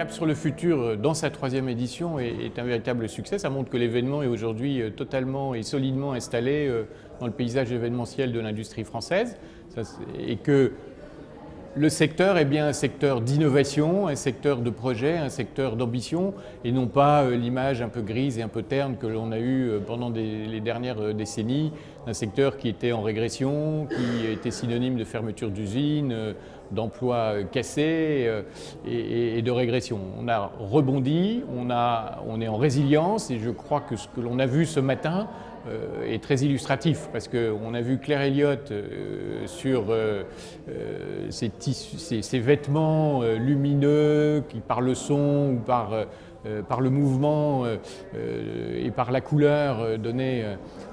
Cap sur le futur, dans sa 3e édition, est un véritable succès. Ça montre que l'événement est aujourd'hui totalement et solidement installé dans le paysage événementiel de l'industrie française et que le secteur est bien un secteur d'innovation, un secteur de projet, un secteur d'ambition et non pas l'image un peu grise et un peu terne que l'on a eue pendant les dernières décennies, un secteur qui était en régression, qui était synonyme de fermeture d'usines, d'emplois cassés et de régression. On a rebondi, on est en résilience et je crois que ce que l'on a vu ce matin est très illustratif parce qu'on a vu Claire Elliott sur ces vêtements lumineux qui par le son ou par le mouvement et par la couleur donnaient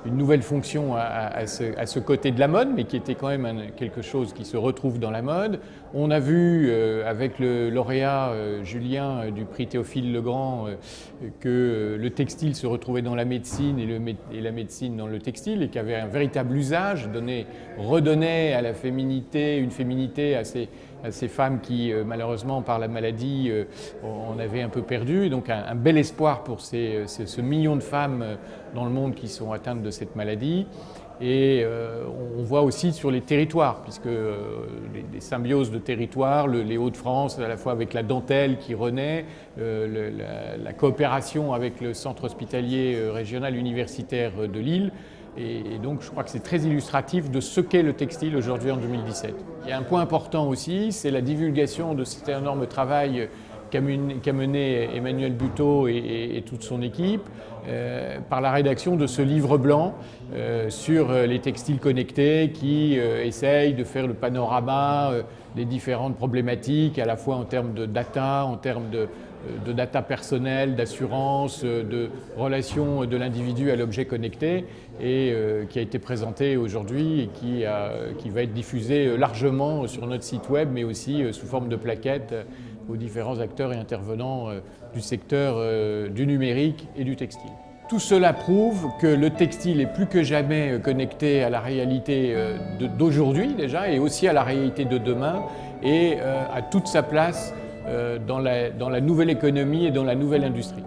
une nouvelle fonction à ce côté de la mode, mais qui était quand même quelque chose qui se retrouve dans la mode. On a vu avec le lauréat Julien du prix Théophile Legrand que le textile se retrouvait dans la médecine et la médecine dans le textile et qu'il y avait un véritable usage, redonnait à la féminité, une féminité à ces femmes qui, malheureusement, par la maladie, on avait un peu perdu. Donc un bel espoir pour ce million de femmes dans le monde qui sont atteintes de cette maladie. Et on voit aussi sur les territoires, puisque les symbioses de territoires, les Hauts-de-France, à la fois avec la dentelle qui renaît, la coopération avec le centre hospitalier régional universitaire de Lille. Et donc je crois que c'est très illustratif de ce qu'est le textile aujourd'hui en 2017. Il y a un point important aussi, c'est la divulgation de cet énorme travail qu'a mené Emmanuel Buteau et toute son équipe par la rédaction de ce livre blanc sur les textiles connectés qui essaye de faire le panorama des différentes problématiques à la fois en termes de data, en termes de data personnelle, d'assurance, de relation de l'individu à l'objet connecté et qui a été présenté aujourd'hui et qui va être diffusé largement sur notre site web mais aussi sous forme de plaquettes aux différents acteurs et intervenants du secteur du numérique et du textile. Tout cela prouve que le textile est plus que jamais connecté à la réalité d'aujourd'hui déjà et aussi à la réalité de demain et a toute sa place dans la nouvelle économie et dans la nouvelle industrie.